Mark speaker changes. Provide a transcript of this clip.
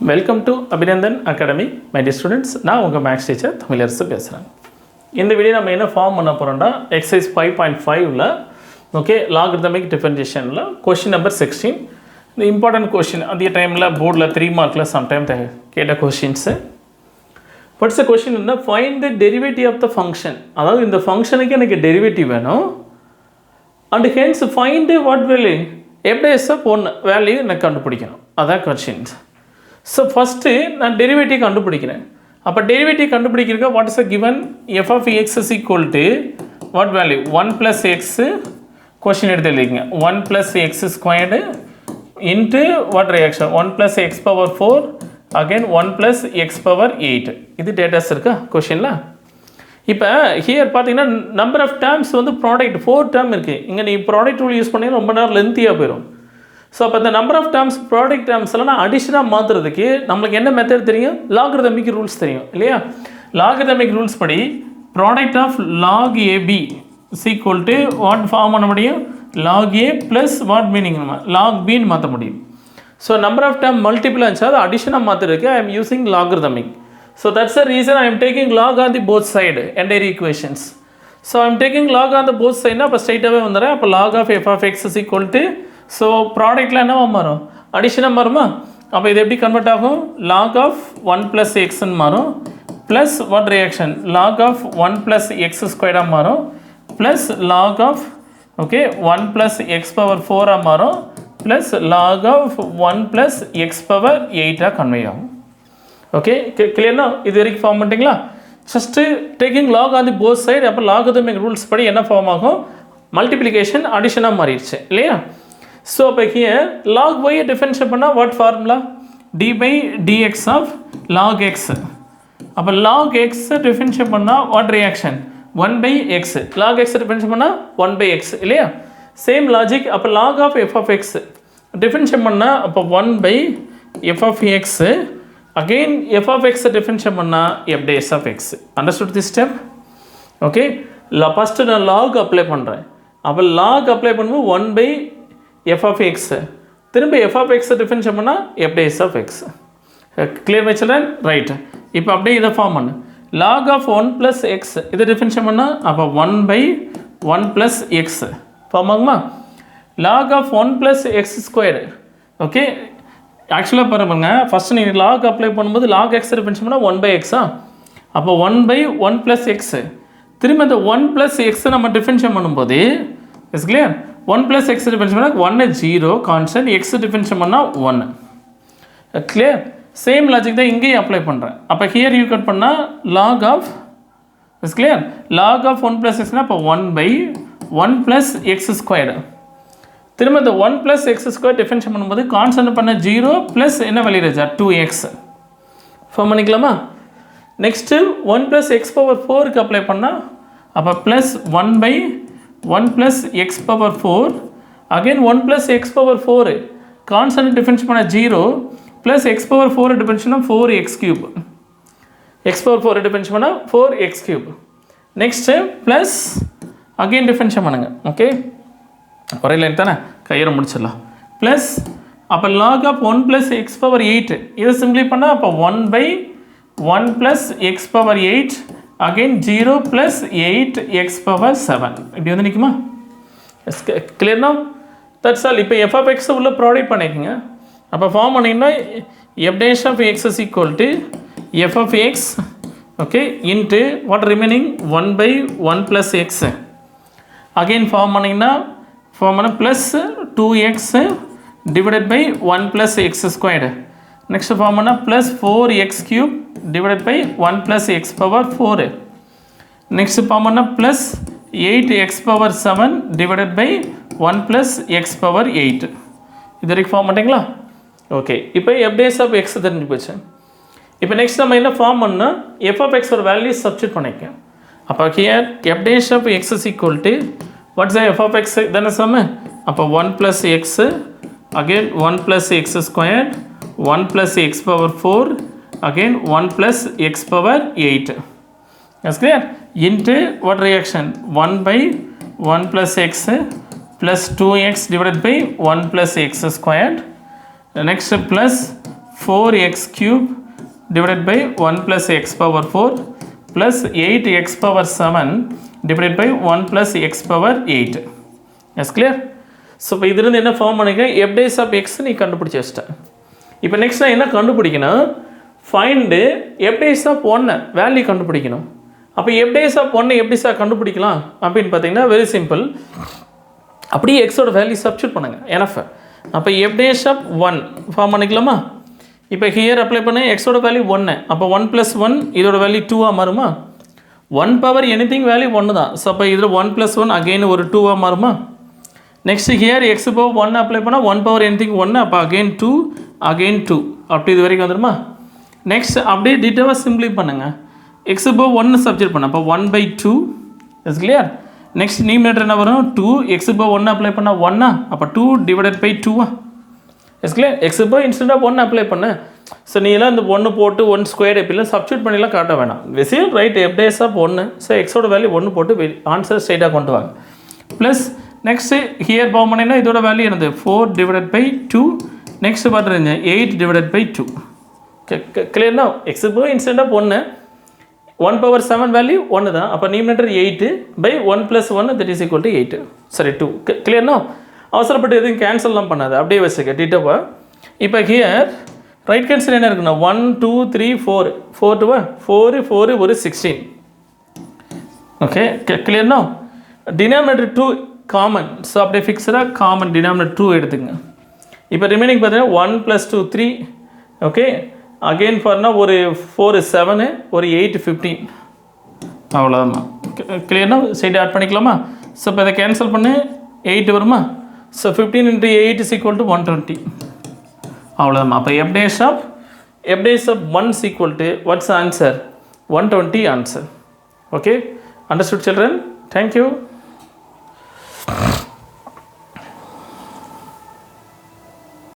Speaker 1: Welcome to Aabinandan Academy, my dear students. நான் உங்கள் maths teacher Tamilarasu பேசுகிறேன். இந்த வீடியோ நம்ம என்ன ஃபார்ம் பண்ண போகிறோம்னா எக்ஸசைஸ் 5.5ல ஓகே லாகரிதமிக் டிஃபரன்ஷியேஷனில் கொஷின் நம்பர் 16 இந்த இம்பார்ட்டன்ட் கொஷின் அதே டைமில் போர்டில் 3 மார்க்கில் சம்டைம் கேட்ட கொஷின்ஸு. ஃபர்ஸ்ட் கொஷின் என்ன, find the derivative of the function. அதாவது இந்த ஃபங்க்ஷனுக்கு எனக்கு டெரிவேட்டிவ் வேணும் and hence find what value எப்படிஎஸ்எஃப் ஒன்று வேல்யூ எனக்கு கண்டுபிடிக்கணும். அதான் கொஷின்ஸ். ஸோ ஃபஸ்ட்டு நான் டெரிவேட்டிவ் கண்டுபிடிக்கிறேன். அப்போ டெரிவேட்டிவ் கண்டுபிடிக்கிறக்க what is a given f of x is equal to what value 1 + x question எடுத்து எழுதிங்க 1 + x squared into what reaction 1 + x power 4 again 1 + x power 8. இது டேட்டாஸ் இருக்கா கொஷினில். இப்போ ஹியர் பார்த்தீங்கன்னா நம்பர் ஆஃப் டேர்ம்ஸ் வந்து ப்ராடக்ட் 4 டேர்ம் இருக்குது. இங்கே நீ ப்ராடக்ட் ரூல் யூஸ் பண்ணிங்கன்னா ரொம்ப நேரம் லென்த்தியாக போயிடும். ஸோ அப்போ இந்த number of terms product terms எல்லாம் நான் அடிஷனாக மாற்றுறதுக்கு நம்மளுக்கு என்ன மெத்தட் தெரியும், லாகரிதமிக் ரூல்ஸ் தெரியும் இல்லையா. லாகரிதமிக் ரூல்ஸ் படி product of log ab is equal to what form பண்ண முடியும், log a plus what meaning நம்ம லாக் பின்னு மாற்ற முடியும். So number of term multiple இருந்துச்சு அது அடிஷனாக மாற்றுறதுக்கு I am using logarithmic. So that's the reason I am taking log on the both side entire equations. So I am taking log on the both சைடுனா அப்போ ஸ்ட்ரைட்டாகவே வந்துடுறேன். அப்போ log of f of x is equal to so ப்ராடக்டில் என்னவா மாறும், அடிஷனாக மாறுமா. அப்போ இது எப்படி கன்வெர்ட் ஆகும், லாக் ஆஃப் 1 + எக்ஸ்ன்னு மாறும் plus what reaction log of 1 + x ஸ்கொயர்டாக மாறும் plus log of okay 1 + x power 4ஆக மாறும் plus log of 1 + x power 8ஆக கன்வே ஆகும். ஓகே கிளியர்னா இது வரைக்கும் ஃபார்ம் பண்ணிட்டீங்களா. Just taking log on the both side. அப்போ லாகரிதமிக் ரூல்ஸ் படி என்ன ஃபார்ம் ஆகும், மல்டிப்ளிகேஷன் அடிஷனாக மாறிடுச்சு இல்லையா. ஸோ அப்போ ஹியர் லாக் ஒய்யை டிஃபரன்ஷியேட் பண்ணால் what formula d/dx of log x. அப்போ லாக் எக்ஸை டிஃபரன்ஷியேட் பண்ணால் வாட் ரியாக்ஷன் 1/x. லாக் எக்ஸை டிஃபரன்ஷியேட் பண்ணால் 1/x இல்லையா. Same logic. அப்போ log of f of x differentiate பண்ணால் அப்போ 1/f of x again f of எக்ஸை டிஃபரன்ஷியேட் பண்ணால் f' of x. Understood this step. Okay first நான் லாக் அப்ளை பண்ணுறேன். அப்போ லாக் அப்ளை பண்ணும்போது 1/f ஆஃப் எக்ஸ் திரும்ப எஃப் ஆஃப் எக்ஸை டிஃபரன்ஷியேட் பண்ணால் f' of x. Clear my children, right. இப்போ அப்படியே இதை ஃபார்ம் பண்ணு, லாக் ஆஃப் 1 + எக்ஸ் இதை டிஃபரன்ஷியேட் பண்ணால் அப்போ 1/1 + எக்ஸ் ஃபார்ம் ஆகுமா. Log of 1 + x square okay ஆக்சுவலாக பாருங்க ஃபஸ்ட்டு நீங்கள் லாக் அப்ளை பண்ணும்போது லாக் எக்ஸை டிஃபரன்ஷியேட் பண்ணால் 1/x. அப்போ 1/1 + எக்ஸ் திரும்ப இந்த 1 + எக்ஸை நம்ம டிஃபரன்ஷியேட் பண்ணும்போது இஸ் கிளியர் 1 + எக்ஸ் டிஃபரன்ஷியேட் பண்ணால் 1 0 கான்ஸ்டன்ட் எக்ஸ் டிஃபரன்ஷியேட் பண்ணால் 1 கிளியர். சேம் லாஜிக் தான் இங்கேயும் அப்ளை பண்ணுறேன். அப்போ ஹியர் யூ கட் பண்ணால் log of is clear log of 1 + எக்ஸ்னால் அப்போ 1/1 + எக்ஸ் ஸ்கொயர்டு திரும்ப இந்த 1 + எக்ஸ் ஸ்கொயர் டிஃபரன்ஷியேட் பண்ணும்போது கான்ஸ்டன்ட் பண்ண 0 ப்ளஸ் என்ன வேல்யூ இருக்கா 2x ஃபார்ம் பண்ணிக்கலாமா. நெக்ஸ்ட்டு 1 + எக்ஸ் பவர் 4க்கு அப்ளை பண்ணால் அப்போ plus 1/1 + x power 4 again 1 + x power 4 constant difference பண்ண 0 ப்ளஸ் எக்ஸ் பவர் 4 டிஃபரன்ஸ் பண்ணால் 4x³ எக்ஸ் பவர் 4 டிஃபரன்ஸ் பண்ணால் 4x³. Next plus again difference பண்ணுங்க. ஓகே ஒரே லைன் தானே கையில் முடிச்சிடலாம். ப்ளஸ் அப்போ லாக் ஆஃப் 1 + எக்ஸ் பவர் 8 இதை சிம்பிளை பண்ணால் அப்போ 1/1 + x power 8 again 0 + 8x power 7 இப்படி வந்து நிற்குமா. கிளியர்னா தட்ஸ் ஆல். இப்போ எஃப் ஆஃப் எக்ஸை உள்ள ப்ராடக்ட் பண்ணிக்கோங்க. அப்போ ஃபார்ம் பண்ணிங்கன்னா f' of x is equal to f of x okay into what remaining 1/1 + x again form பண்ணிங்கன்னா ஃபார்ம் பண்ண plus 2x divided by 1 + x squared. Next form பண்ணால் plus 4x³ divided by 1 + x power 4. Next form பண்ணால் plus 8x power 7 divided by 1 + x power 8. இது வரைக்கும் form பண்ணிங்களா. Okay இப்போ f' of X தெரிஞ்சு போச்சு. இப்போ நெக்ஸ்ட் நம்ம என்ன ஃபார்ம் பண்ணால் எஃப் ஆஃப் எக்ஸோட வேல்யூ சப்ஸ்டியூட் பண்ணிக்க. அப்போ here f' of x is equal to what's f of x தானே சம்மு. அப்போ 1 + x again 1 + x square 1 + x power 4 again 1 + x power 8 is clear into what reaction 1/1 + x plus 2x divided by 1 + x squared. Next plus 4x cube divided by 1 plus x power 4 plus 8x power 7 divided by 1 plus x power 8. Yes, clear? So, இப்போ இதிலிருந்து என்ன form பண்ணிக்க f days of x நீ கண்டுபிடிச்சு வச்சிட்ட. இப்போ next நான் என்ன கண்டுபிடிக்கணும்? Find f days of 1 value கண்டுபிடிக்கணும். அப்போ f days of 1 எப்படி சார் கண்டுபிடிக்கலாம் அப்படின்னு பார்த்தீங்கன்னா வெரி சிம்பிள். அப்படியே எக்ஸோட வேல்யூ சப்ஸ்டிட்யூட் பண்ணுங்க NF. அப்போ f days of 1 ஃபார்ம் பண்ணிக்கலாமா? இப்போ ஹியர் அப்ளை பண்ண எக்ஸோட வேல்யூ 1. அப்போ 1 + 1 இதோட வேல்யூ 2 மாறுமா? 1 பவர் எனிதிங் வேல்யூ 1 தான். ஸோ அப்போ இதில் 1 + 1 அகெயின் ஒரு 2 மாறுமா? Next here X power 1 apply பண்ணால் 1 பவர் எனிதிங் 1. அப்போ அகெயின் 2 அகெயின் 2 அப்படி இது வரைக்கும் வந்துடுமா? நெக்ஸ்ட் அப்படியே டீட்டெயிலாக சிம்பிளி பண்ணுங்கள். எக்ஸ் பவர் 1 சப்ஸ்டிட்யூட் பண்ண அப்போ 1/2 இஸ் கிளியர். நெக்ஸ்ட் நியூமரேட்டர் என்ன வரும்? 2 எக்ஸ் பவர் 1 அப்ளை பண்ணால் 1 அப்போ 2 divided by 2 is clear. X power instant of 1 apply பண்ண. ஸோ நீ எல்லாம் இந்த 1 போட்டு 1 ஸ்கொயர் எப்படிலாம் சப்ஸ்டியூட் பண்ணிலாம் காட்ட வேணாம். Whistle right f days of 1. So எக்ஸோட வேல்யூ 1 போட்டு ஆன்சர் ஸ்ட்ரைட்டாக கொண்டு வாங்க. ப்ளஸ் நெக்ஸ்ட்டு ஹியர் ஃபார்ம் பண்ணிங்கன்னா இதோட வேல்யூ என்னது? 4 டிவைடட் பை 2. நெக்ஸ்ட் பார்த்துருங்க 8 டிவைடட் பை 2. கிளியர்னா x power instant of 1 1 power 7 value 1 தான். அப்போ numerator 8 by 1 + 1 that is equal to 8. சரி 2. கிளியர்னா அவசரப்பட்டு எதுவும் கேன்சல்லாம் பண்ணாது, அப்படியே வச்சுக்க டீட்டப்பா. இப்போ ஹியர் ரைட் கேன்சல் என்ன இருக்குன்னா 1 2 3 4 4 2 4 4 ஒரு 16. ஓகே கிளியர்னா டினாமினேட்டர் 2 காமன். ஸோ அப்படியே ஃபிக்ஸடாக காமன் டினாமினேட்டர் 2 எடுத்துங்க. இப்போ ரிமைனிங் பார்த்தீங்கன்னா 1 + 2 3. ஓகே அகெயின் ஃபார்னா ஒரு 4 7 ஒரு 8 15 அவ்வளோதாம்மா. கிளியர்னா சைடு ஆட் பண்ணிக்கலாமா? ஸோ இப்போ இதை கேன்சல் பண்ணு 8 வருமா? So 15 × 8 is equal to 120 அவ்வளோதாம்மா. அப்போ f days of 1 is equal to what's the answer? 120 answer. Okay, understood children? Thank you.